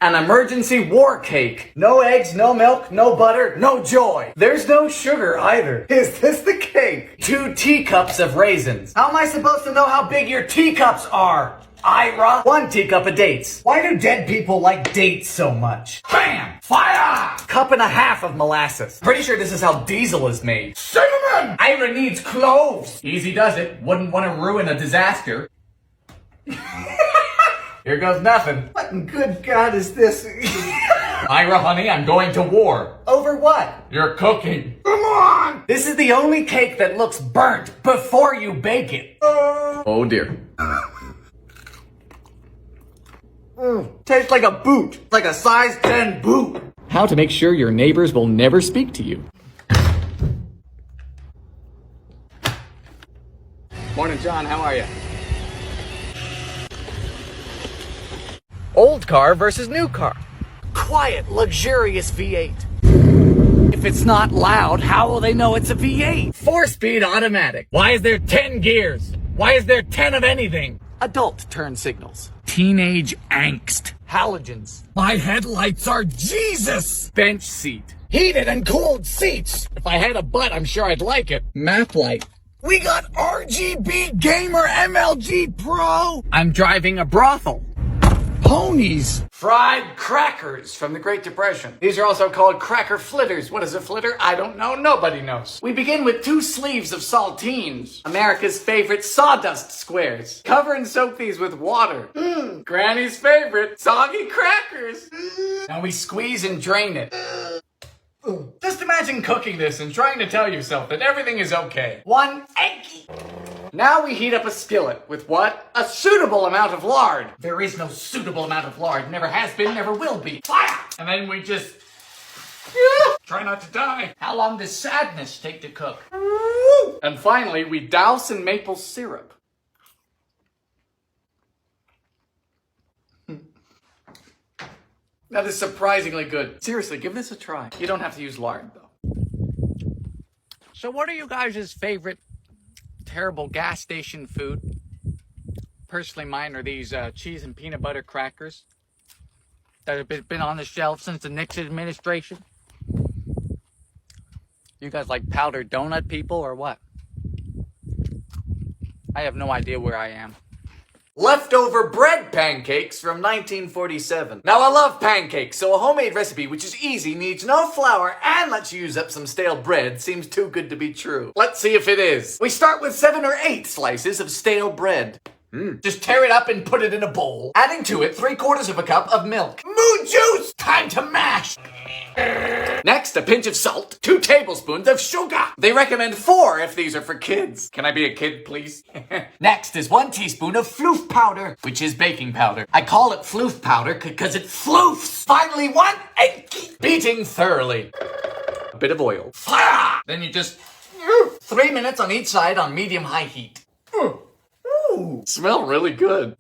An emergency war cake. No eggs, no milk, no butter, no joy. There's no sugar either. Is this the cake? 2 teacups of raisins. How am I supposed to know how big your teacups are? Ira? 1 teacup of dates. Why do dead people like dates so much? Bam! Fire! 1.5 cups of molasses. Pretty sure this is how diesel is made. Cinnamon! Ira needs cloves. Easy does it. Wouldn't want to ruin a disaster. Here goes nothing. What in good God is this? Ira, honey, I'm going to war. Over what? Your cooking. Come on! This is the only cake that looks burnt before you bake it. Oh dear. Tastes like a boot. Like a size 10 boot. How to make sure your neighbors will never speak to you. Morning, John. How are you? Old car versus new car. Quiet, luxurious V8. If it's not loud, how will they know it's a V8? 4-speed automatic. Why is there 10 gears? Why is there 10 of anything? Adult turn signals. Teenage angst. Halogens. My headlights are Jesus! Bench seat. Heated and cooled seats. If I had a butt, I'm sure I'd like it. Map light. We got RGB Gamer MLG Pro. I'm driving a brothel. Ponies. Fried crackers from the Great Depression. These are also called cracker flitters. What is a flitter? I don't know. Nobody knows. We begin with 2 sleeves of saltines. America's favorite sawdust squares. Cover and soak these with water. Granny's favorite soggy crackers. Now we squeeze and drain it. Just imagine cooking this and trying to tell yourself that everything is okay. 1 eggy. Now we heat up a skillet with what? A suitable amount of lard. There is no suitable amount of lard. Never has been, never will be. Fire! And then we just... try not to die. How long does sadness take to cook? And finally, we douse in maple syrup. That is surprisingly good. Seriously, give this a try. You don't have to use lard, though. So what are you guys' favorite terrible gas station food? Personally, mine are these cheese and peanut butter crackers that have been on the shelf since the Nixon administration. You guys like powdered donut people or what? I have no idea where I am. Leftover bread pancakes from 1947. Now I love pancakes, so a homemade recipe which is easy, needs no flour, and lets you use up some stale bread seems too good to be true. Let's see if it is. We start with 7 or 8 slices of stale bread. Just tear it up and put it in a bowl. Adding to it 3/4 cup of milk. Moo juice! Time to mash! Next, a pinch of salt, 2 tablespoons of sugar. They recommend 4 if these are for kids. Can I be a kid, please? Next is 1 teaspoon of floof powder, which is baking powder. I call it floof powder because it floofs. Finally, 1 egg. Beating thoroughly. A bit of oil. Fire! Then you just 3 minutes on each side on medium-high heat. Ooh, smell really good.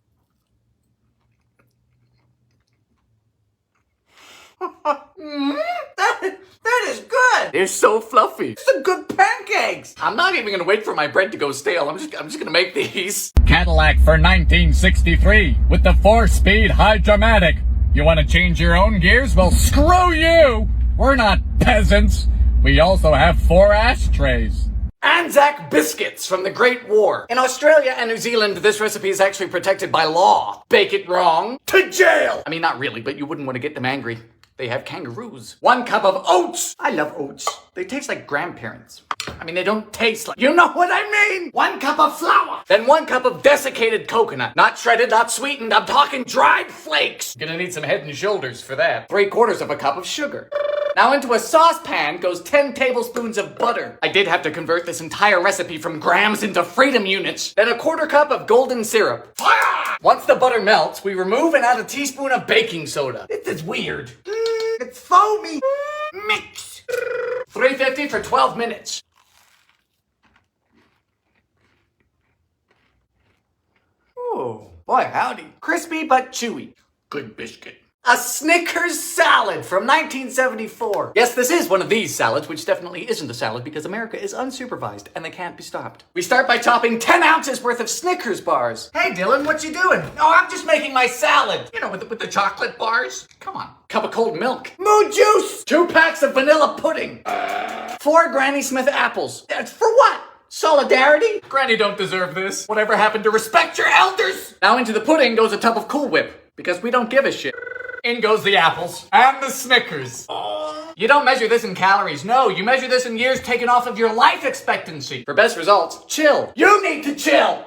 That is good. They're so fluffy. Some good pancakes. I'm not even gonna wait for my bread to go stale. I'm just gonna make these. Cadillac for 1963 with the 4-speed Hydra-matic. You want to change your own gears? Well, screw you. We're not peasants. We also have 4 ashtrays. Anzac biscuits from the Great War. In Australia and New Zealand, this recipe is actually protected by law. Bake it wrong, to jail! I mean, not really, but you wouldn't want to get them angry. They have kangaroos. 1 cup of oats! I love oats. They taste like grandparents. I mean, they don't taste like... You know what I mean! 1 cup of flour! Then 1 cup of desiccated coconut. Not shredded, not sweetened, I'm talking dried flakes! Gonna need some head and shoulders for that. 3/4 cup of sugar. Now into a saucepan goes 10 tablespoons of butter. I did have to convert this entire recipe from grams into freedom units. Then a 1/4 cup of golden syrup. Fire! Once the butter melts, we remove and add a teaspoon of baking soda. This is weird. It's foamy. Mix. 350 for 12 minutes. Oh, boy howdy. Crispy but chewy. Good biscuit. A Snickers salad from 1974. Yes, this is one of these salads, which definitely isn't a salad because America is unsupervised and they can't be stopped. We start by chopping 10 ounces worth of Snickers bars. Hey Dylan, what you doing? Oh, I'm just making my salad. You know, with the chocolate bars. Come on. Cup of cold milk. Mood juice. 2 packs of vanilla pudding. 4 Granny Smith apples. For what? Solidarity? Granny don't deserve this. Whatever happened to respect your elders? Now into the pudding goes a tub of Cool Whip because we don't give a shit. In goes the apples. And the Snickers. You don't measure this in calories. No, you measure this in years taken off of your life expectancy. For best results, chill. You need to chill.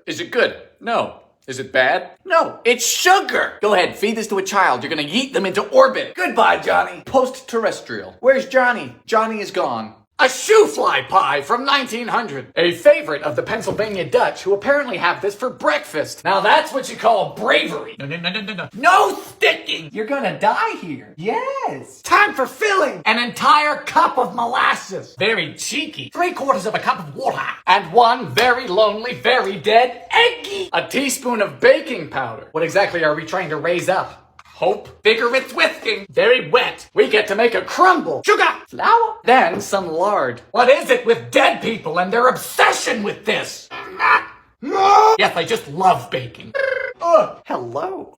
Is it good? No. Is it bad? No. It's sugar. Go ahead, feed this to a child. You're gonna yeet them into orbit. Goodbye, Johnny. Post-terrestrial. Where's Johnny? Johnny is gone. A shoe fly pie from 1900. A favorite of the Pennsylvania Dutch who apparently have this for breakfast. Now that's what you call bravery. No. No sticking. You're gonna die here. Yes. Time for filling. An entire cup of molasses. Very cheeky. 3/4 of a cup of water. And 1 very lonely, very dead eggy. A teaspoon of baking powder. What exactly are we trying to raise up? Hope. Vigorous whisking. Very wet. We get to make a crumble. Sugar. Flour. Then some lard. What is it with dead people and their obsession with this? Yes, I just love baking. Hello.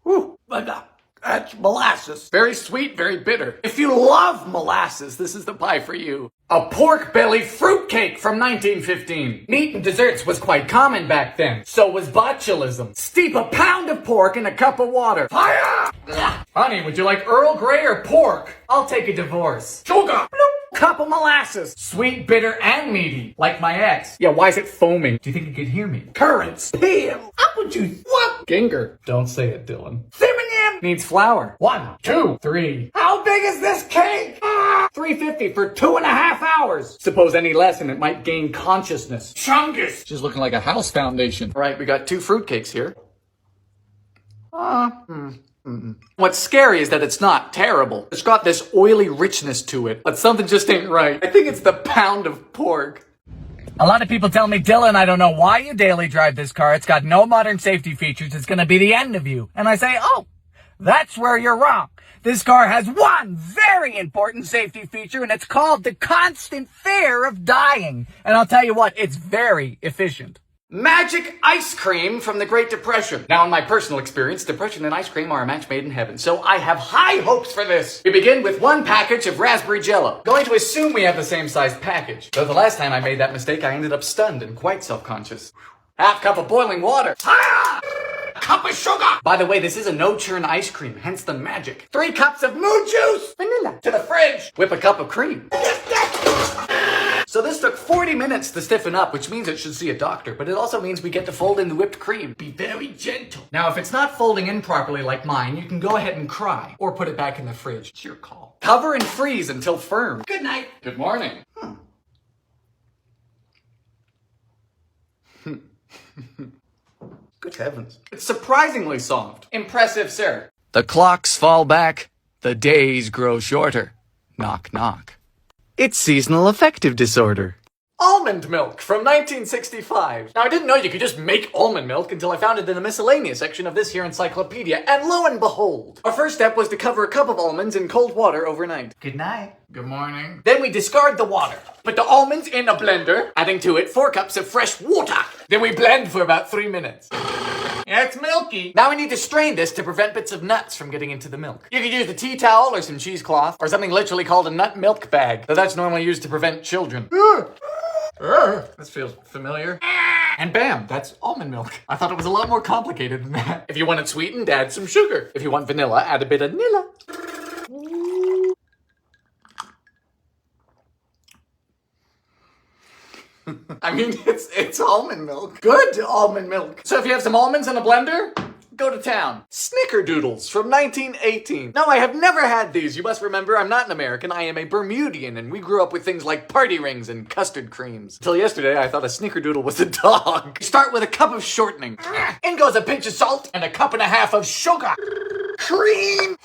Ooh, that's molasses. Very sweet, very bitter. If you love molasses, this is the pie for you. A pork belly fruitcake from 1915. Meat and desserts was quite common back then. So was botulism. Steep a pound of pork in a cup of water. Fire! Honey, would you like Earl Grey or pork? I'll take a divorce. Sugar! Cup of molasses. Sweet, bitter, and meaty. Like my ex. Yeah, why is it foaming? Do you think you could hear me? Currants. Peel. Apple juice. What? Ginger. Don't say it, Dylan. Cinnamon. Needs flour. 1, 2, 3. How big is this cake? $3.50 for 2.5 hours. Suppose any less and it might gain consciousness. Chungus. She's looking like a house foundation. Right, we got 2 fruitcakes here. What's scary is that it's not terrible. It's got this oily richness to it, but something just ain't right. I think it's the pound of pork. A lot of people tell me, Dylan, I don't know why you daily drive this car. It's got no modern safety features. It's going to be the end of you. And I say, oh, that's where you're wrong. This car has one very important safety feature, and it's called the constant fear of dying. And I'll tell you what, it's very efficient. Magic ice cream from the Great Depression. Now, in my personal experience, depression and ice cream are a match made in heaven, so I have high hopes for this. We begin with 1 package of raspberry Jell-O. Going to assume we have the same size package. Though the last time I made that mistake, I ended up stunned and quite self-conscious. Half cup of boiling water. Cup of sugar. By the way, this is a no-churn ice cream, hence the magic. 3 cups of moon juice. Vanilla. To the fridge. Whip a cup of cream. So this took 40 minutes to stiffen up, which means it should see a doctor, but it also means we get to fold in the whipped cream. Be very gentle. Now, if it's not folding in properly like mine, you can go ahead and cry, or put it back in the fridge. It's your call. Cover and freeze until firm. Good night. Good morning. Good heavens. It's surprisingly soft. Impressive, sir. The clocks fall back. The days grow shorter. Knock, knock. It's seasonal affective disorder. Almond milk from 1965. Now, I didn't know you could just make almond milk until I found it in the miscellaneous section of this here encyclopedia, and lo and behold. Our first step was to cover a cup of almonds in cold water overnight. Good night. Good morning. Then we discard the water. Put the almonds in a blender, adding to it 4 cups of fresh water. Then we blend for about 3 minutes. Yeah, it's milky. Now we need to strain this to prevent bits of nuts from getting into the milk. You could use a tea towel or some cheesecloth, or something literally called a nut milk bag, though that's normally used to prevent children. This feels familiar. And bam, that's almond milk. I thought it was a lot more complicated than that. If you want it sweetened, add some sugar. If you want vanilla, add a bit of nilla. I mean, it's almond milk. Good almond milk. So if you have some almonds in a blender, go to town. Snickerdoodles from 1918. No, I have never had these. You must remember, I'm not an American. I am a Bermudian, and we grew up with things like party rings and custard creams. Until yesterday, I thought a snickerdoodle was a dog. Start with a cup of shortening. In goes a pinch of salt and a cup and a half of sugar. Cream.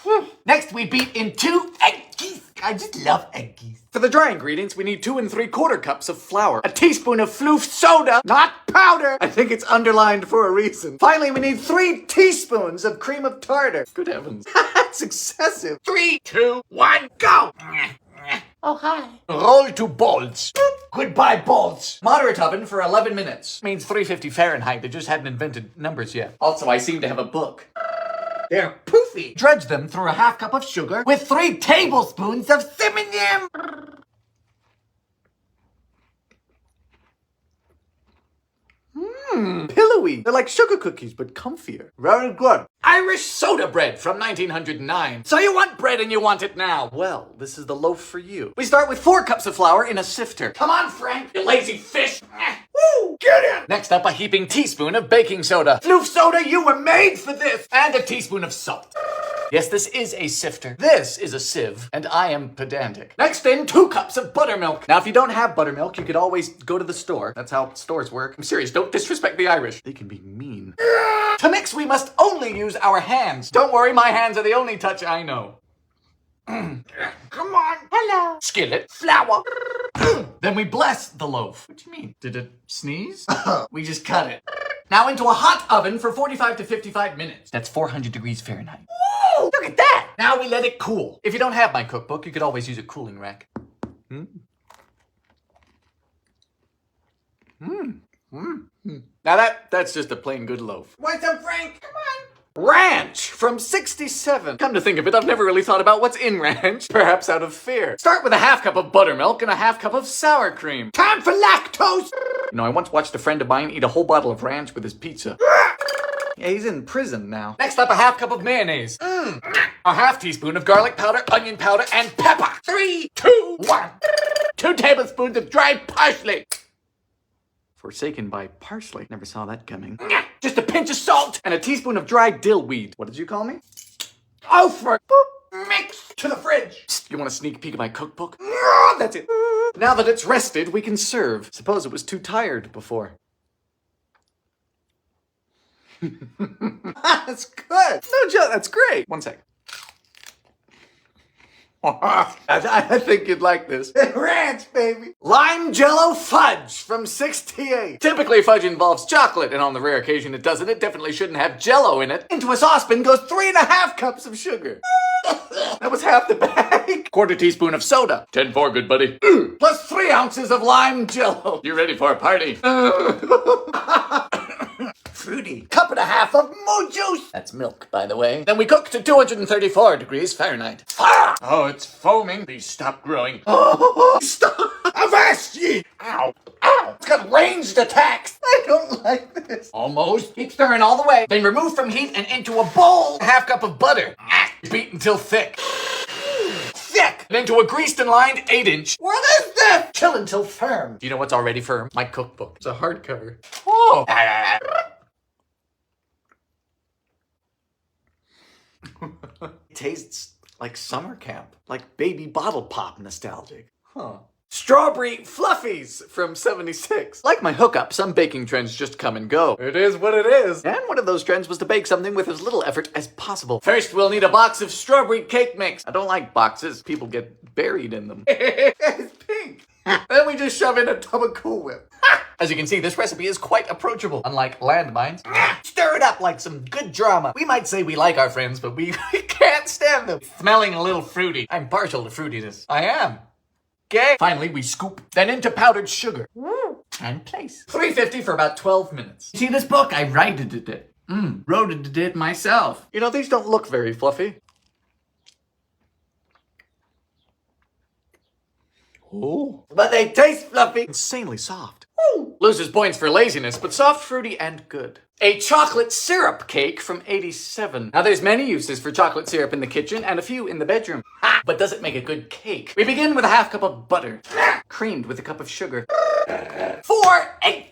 Next, we beat in 2 egg yolks. I just love eggies. For the dry ingredients, we need 2 3/4 cups of flour, a teaspoon of floof soda, not powder. I think it's underlined for a reason. Finally, we need 3 teaspoons of cream of tartar. Good heavens. That's excessive. 3, 2, 1, go! Oh, hi. Roll to balls. Goodbye, balls. Moderate oven for 11 minutes. Means 350 Fahrenheit. They just hadn't invented numbers yet. Also, I seem to have a book. They're poofy. Dredge them through a half cup of sugar with 3 tablespoons of cinnamon. Pillowy. They're like sugar cookies, but comfier. Very good. Irish soda bread from 1909. So you want bread and you want it now. Well, this is the loaf for you. We start with 4 cups of flour in a sifter. Come on, Frank, you lazy fish. Woo! Get in! Next up, a heaping teaspoon of baking soda. Floof soda, you were made for this. And a teaspoon of salt. Yes, this is a sifter. This is a sieve, and I am pedantic. Next in, 2 cups of buttermilk. Now, if you don't have buttermilk, you could always go to the store. That's how stores work. I'm serious, don't disrespect the Irish. They can be mean. To mix, we must only use our hands. Don't worry, my hands are the only touch I know. Come on. Hello. Skillet. Flour. Then we bless the loaf. What do you mean? Did it sneeze? We just cut it. Now into a hot oven for 45 to 55 minutes. That's 400 degrees Fahrenheit. Whoa, look at that. Now we let it cool. If you don't have my cookbook, you could always use a cooling rack. Now that's just a plain good loaf. What's up, Frank? Come on. Ranch from 67. Come to think of it, I've never really thought about what's in ranch. Perhaps out of fear. Start with a half cup of buttermilk and a half cup of sour cream. Time for lactose! You know, I once watched a friend of mine eat a whole bottle of ranch with his pizza. Yeah, he's in prison now. Next up, a half cup of mayonnaise. A half teaspoon of garlic powder, onion powder, and pepper. 3, 2, 1. 2 tablespoons of dried parsley. Forsaken by parsley. Never saw that coming. Just a pinch of salt and a teaspoon of dried dill weed. What did you call me? Oh, for mix to the fridge. Psst, you want a sneak peek at my cookbook? That's it. Now that it's rested, we can serve. Suppose it was too tired before. That's good. No joke, that's great. 1 sec. I think you'd like this. Ranch, baby. Lime Jell-O fudge from 68. Typically, fudge involves chocolate, and on the rare occasion it doesn't, it definitely shouldn't have Jell-O in it. Into a saucepan goes 3½ cups of sugar. That was half the bag. 1/4 teaspoon of soda. 10-4, good buddy. Plus 3 ounces of lime Jell-O. You ready for a party? Fruity. 1.5 cups of moo juice. That's milk, by the way. Then we cook to 234 degrees Fahrenheit. Oh, it's foaming. Please stop growing. Stop. Avast ye. Ow. Ow. It's got ranged attacks. I don't like this. Almost. Keep stirring all the way. Then remove from heat and into a bowl. A half cup of butter. Beat until thick. Thick. And into a greased and lined 8-inch. What is this? Chill until firm. Do you know what's already firm? My cookbook. It's a hardcover. Oh. It tastes like summer camp, like baby bottle pop nostalgic. Strawberry fluffies from 76. Like my hookup, some baking trends just come and go. It is what it is. And one of those trends was to bake something with as little effort as possible. First, we'll need a box of strawberry cake mix. I don't like boxes. People get buried in them. It's pink. Then we just shove in a tub of Cool Whip. As you can see, this recipe is quite approachable, unlike landmines. Stir it up like some good drama. We might say we like our friends, but we can't stand them. Smelling a little fruity. I'm partial to fruitiness. I am. Okay. Finally, we scoop, then into powdered sugar. And place. 350 for about 12 minutes. See this book? I righted it. Wrote it myself. You know, these don't look very fluffy. Oh. But they taste fluffy. Insanely soft. Ooh. Loses points for laziness, but soft, fruity, and good. A chocolate syrup cake from 87. Now there's many uses for chocolate syrup in the kitchen and a few in the bedroom. But does it make a good cake? We begin with a half cup of butter. Creamed with a cup of sugar. 4 eggs.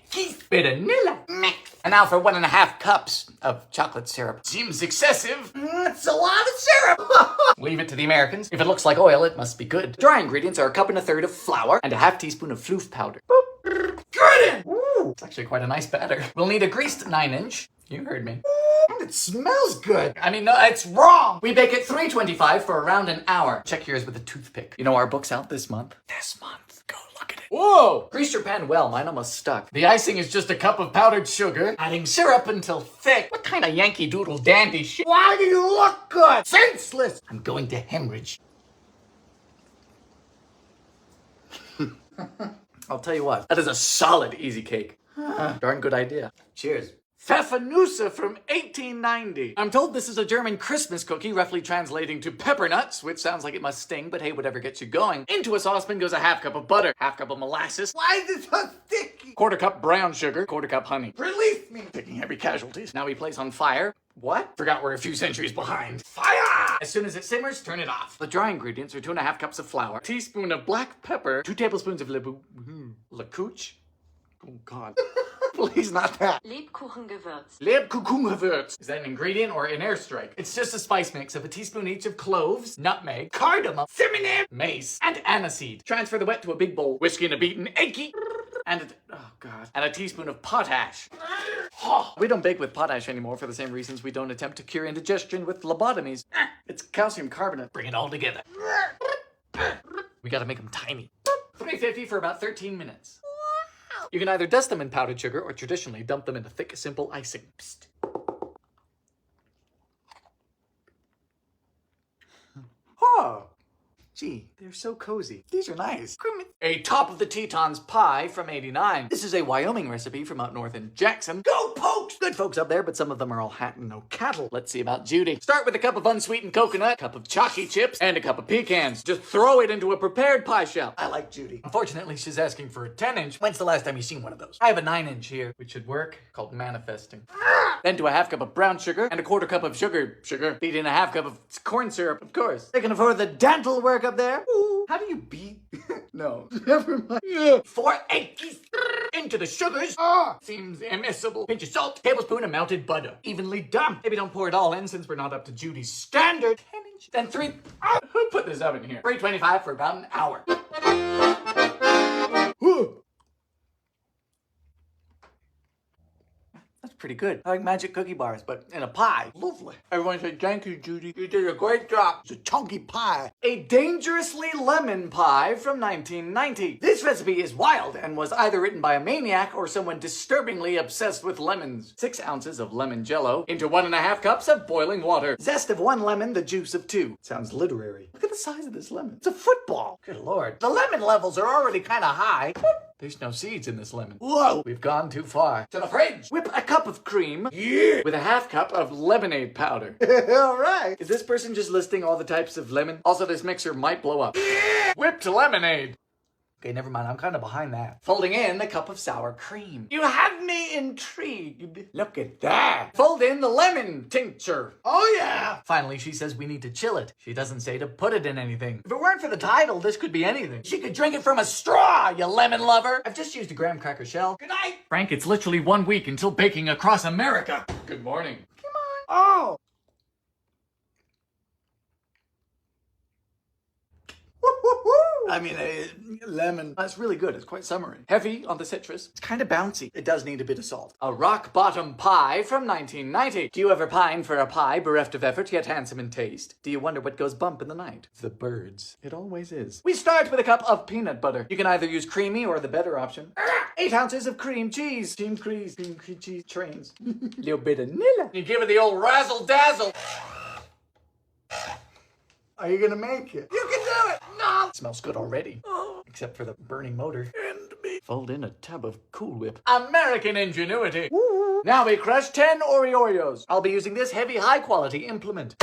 Vanilla mix. And now for 1½ cups of chocolate syrup. Seems excessive. That's a lot of syrup. Leave it to the Americans. If it looks like oil, it must be good. Dry ingredients are 1 1/3 cups of flour and a half teaspoon of floof powder. Good. Ooh, it's actually quite a nice batter. We'll need a greased 9-inch. You heard me. And it smells good. I mean, no, it's wrong. We bake at 325 for around an hour. Check yours with a toothpick. You know, our book's out this month. This month. Go look at it. Whoa! Grease your pan well. Mine almost stuck. The icing is just a cup of powdered sugar, adding syrup until thick. What kind of Yankee Doodle dandy shit? Why do you look good? Senseless! I'm going to hemorrhage. I'll tell you what, that is a solid easy cake. Darn good idea. Cheers. Pfeffernusse from 1890. I'm told this is a German Christmas cookie, roughly translating to peppernuts, which sounds like it must sting, but hey, whatever gets you going. Into a saucepan goes a half cup of butter, half cup of molasses. Why is it so sticky? Quarter cup brown sugar, quarter cup honey. Release me! Taking heavy casualties. Now we place on fire. What? Forgot we're a few centuries behind. Fire! As soon as it simmers, turn it off. The dry ingredients are 2.5 cups of flour, teaspoon of black pepper, 2 tablespoons of Lebkuchen. Oh God. Please, not that. Lebkuchengewürz. Lebkuchengewürz. Is that an ingredient or an airstrike? It's just a spice mix of a teaspoon each of cloves, nutmeg, cardamom, cinnamon, mace, and aniseed. Transfer the wet to a big bowl. Whisk in a beaten egg, and a teaspoon of potash. We don't bake with potash anymore for the same reasons we don't attempt to cure indigestion with lobotomies. It's calcium carbonate. Bring it all together. We gotta make them tiny. 350 for about 13 minutes. You can either dust them in powdered sugar or traditionally dump them in a thick, simple icing. Psst. Oh, gee, they're so cozy. These are nice. A top of the Tetons pie from '89. This is a Wyoming recipe from out north in Jackson. Go Pokes! Good folks up there, but some of them are all hat and no cattle. Let's see about Judy. Start with a cup of unsweetened coconut, a cup of chalky chips, and a cup of pecans. Just throw it into a prepared pie shell. I like Judy. Unfortunately, she's asking for a 10-inch. When's the last time you seen one of those? I have a 9-inch here, which should work, called manifesting. Then to a half cup of brown sugar and a quarter cup of sugar. Beat in a half cup of corn syrup, of course. They can afford the dental work up there. Ooh. How do you beat? No, never mind. 4 eggs into the sugars. Seems immiscible. Pinch of salt, tablespoon of melted butter. Evenly done. Maybe don't pour it all in since we're not up to Judy's standard. 10-inch. Then 3. Who put this oven here? 325 for about an hour. That's pretty good. I like magic cookie bars, but in a pie. Lovely. Everyone say thank you, Judy. You did a great job. It's a chunky pie. A dangerously lemon pie from 1990. This recipe is wild and was either written by a maniac or someone disturbingly obsessed with lemons. 6 ounces of lemon Jell-O into 1.5 cups of boiling water. Zest of 1 lemon, the juice of 2. Sounds literary. Look at the size of this lemon. It's a football. Good Lord. The lemon levels are already kind of high. There's no seeds in this lemon. Whoa! We've gone too far. To the fridge! Whip a cup of cream with a half cup of lemonade powder. All right. Is this person just listing all the types of lemon? Also, this mixer might blow up. Whipped lemonade. Okay, never mind. I'm kind of behind that. Folding in the cup of sour cream. You have me intrigued. Look at that. Fold in the lemon tincture. Oh, yeah. Finally, she says we need to chill it. She doesn't say to put it in anything. If it weren't for the title, this could be anything. She could drink it from a straw, you lemon lover. I've just used a graham cracker shell. Good night. Frank, it's literally 1 week until baking across America. Good morning. Come on. Oh. I mean, lemon. That's really good. It's quite summery. Heavy on the citrus. It's kind of bouncy. It does need a bit of salt. A rock bottom pie from 1990. Do you ever pine for a pie bereft of effort yet handsome in taste? Do you wonder what goes bump in the night? The birds. It always is. We start with a cup of peanut butter. You can either use creamy or the better option. 8 ounces of cream cheese. Cream cheese trains. Little bit of vanilla. You give it the old razzle dazzle. Are you gonna make it? You can do it! No! It smells good already. Except for the burning motor. And me. Fold in a tub of Cool Whip. American ingenuity. Woo. Now we crush 10 Oreos. I'll be using this heavy, high-quality implement.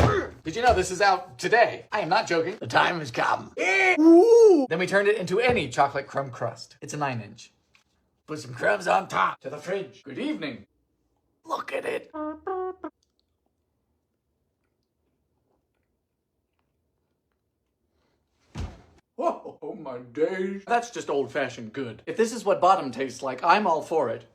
Did you know this is out today? I am not joking. The time has come. Then we turn it into any chocolate crumb crust. It's a 9-inch. Put some crumbs on top. To the fridge. Good evening. Look at it. Whoa, oh my days. That's just old-fashioned good. If this is what bottom tastes like, I'm all for it.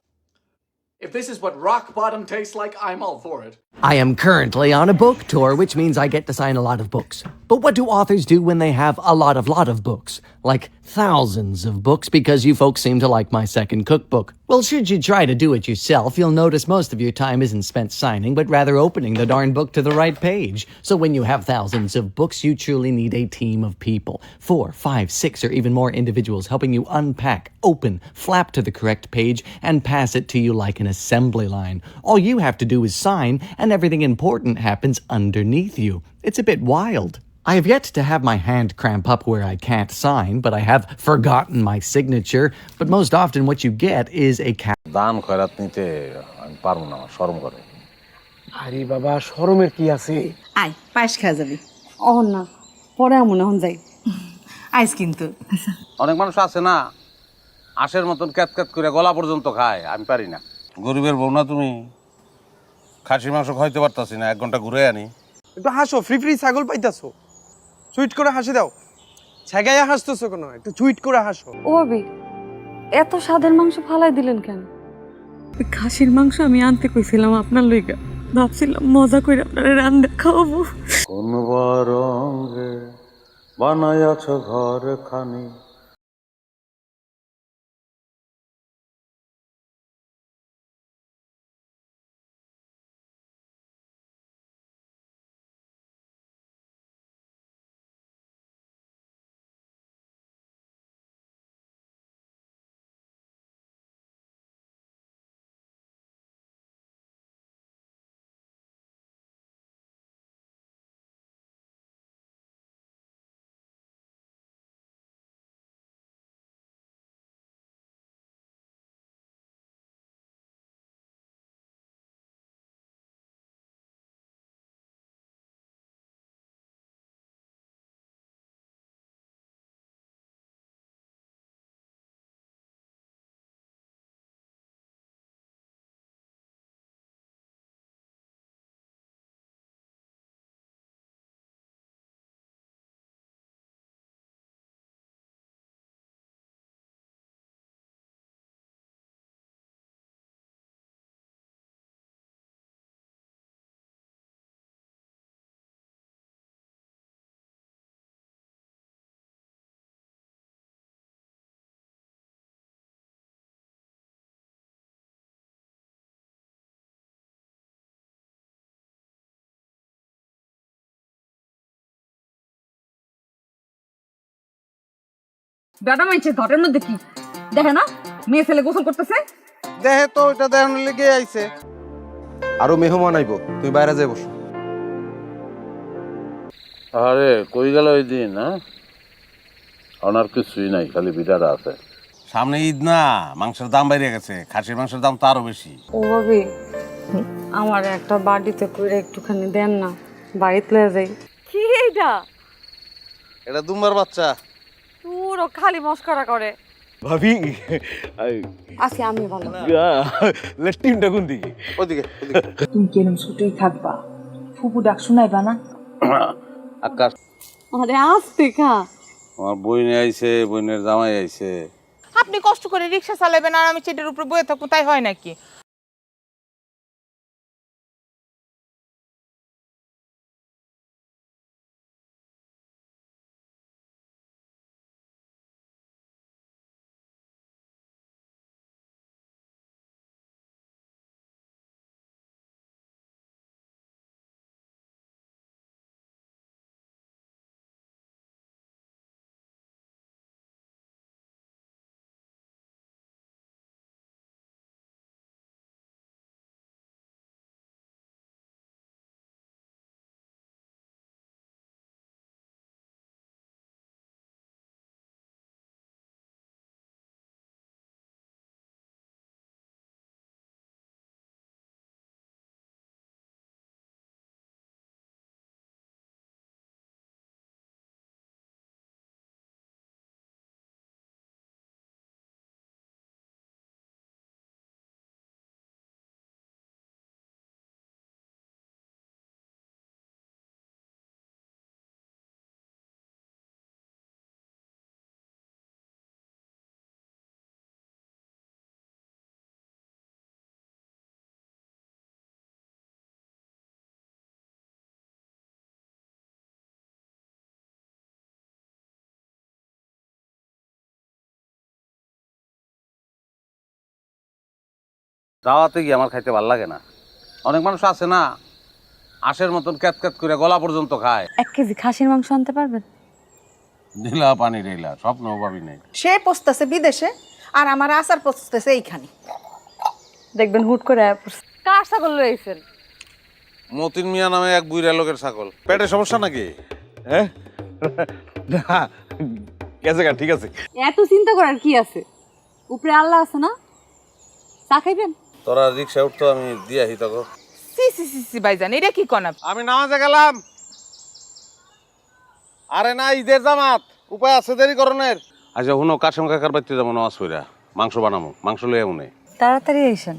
If this is what rock bottom tastes like, I'm all for it. I am currently on a book tour, which means I get to sign a lot of books. But what do authors do when they have a lot of books? Like thousands of books, because you folks seem to like my second cookbook. Well, should you try to do it yourself, you'll notice most of your time isn't spent signing, but rather opening the darn book to the right page. So when you have thousands of books, you truly need a team of people. 4, 5, 6, or even more individuals helping you unpack, open, flap to the correct page, and pass it to you like an assembly line. All you have to do is sign, and everything important happens underneath you. It's a bit wild. I have yet to have my hand cramp up where I can't sign, but I have forgotten my signature. But most often what you get is a দান খয়রাত নিতে আমি পারবো না, আমার শরম করে। আরে বাবা, শরমের কি আছে? আয় পায়েস খাওয়া যাবি। অহন না, পরে আমন এখন যাই। আইস কিন্তু অনেক মানুষ আছে না, আশের মতন ক্যাত ক্যাত করে গলা পর্যন্ত খায়, আমি পারি না। গরিবের বউ না তুমি, খাসির মাংস খাইতে পারতাছি না, 1 ঘন্টা ঘুরে আনি। একটু হাসো, ফ্রি ফ্রি ছাগল পাইতাছো, সুইট করে হাসি দাও। ছেগাইয়া হাসতেছো কেন? একটু সুইট করে হাসো। ও ভাবি, এত স্বাদের মাংস ফালাই দিলেন কেন? খাসির মাংস আমি আনতে কইছিলাম আপনার লইগা, ভাবছিলাম মজা করে আপনারা রান্না খাওয়াবো। কোন বরঙ্গে বানায়াছ ঘর খানি। বেটা মাইছে ঘরের মধ্যে কি দেখে না? মেয়ে ছেলে গোসল করতেছে। দেহে তো ওইটা দেখানোর লেগে আইছে। আরো মেহমান আইবো, তুই বাইরে যাই বসো। আরে কই গেল ওই দিন? হ্যাঁ, ওনার কিছুই নাই, খালি বিটাটা আছে। সামনে ঈদ না, মাংসের দাম বাইরে গেছে, খাসির মাংসের দাম তো আরো বেশি। ও ভাবি, আমার একটা বাড়িতে করে একটুখানি দেন না, বাড়িতে লয়ে যাই। কি এইটা? এটা দুম্বার বাচ্চা। পুরো খালি মস্করা করে। ভাবি, আজকে আমি ভালো। টিমটা কোন দিকে? ওদিকে। তুমি কেরম ছুটেই থাকবা, ফুপু ডাক শুনাইবা না? আকাশ, আরে আস্তে খা। আমার বইনে আইছে, বইনের জামাই আইছে। আপনি কষ্ট করে রিক্সা চালাবেন আর আমি চেটের উপরে বয়ে থাকবো, তাই হয় নাকি? দাওয়াতে গিয়ে আমার খাইতে ভাল লাগে না। অনেক মানুষ আছে না আশের মতন ক্যাত ক্যাত করে গলা পর্যন্ত খায়। 1 কেজি খাসির মাংস আনতে পারবেন? ঢিলা পানি ঢিলা স্বপ্নও পাবি নেই। সে পচতেছে বিদেশে আর আমার আচার পচতেছে এইখানে। দেখবেন হুট করে আয়া পড়ছে। কার ছাগল লয়ে আইছেন? মতিন মিয়া নামে এক বুইড়া লোকের ছাগল। পেটে সমস্যা নাকি? হ্যাঁ না গেছে গা, ঠিক আছে। এত চিন্তা করার কি আছে? উপরে আল্লাহ আছে না? চা খাইবেন? তোরা রিক্সা উঠতো আমি দিয়ে আহি তখন। সি সি সি সি ভাইজান, এটা কি কনা? আমি নামাজে গেলাম। আরে না, ঈদের জামাত, উপায় আছে দেরি করণের। আচ্ছা শুনো, কাশেম কাকার বাড়িতে যাবো নামাজ পড়া, মাংস বানাবো, মাংস লইয়া মনে। তাড়াতাড়ি আইসেন।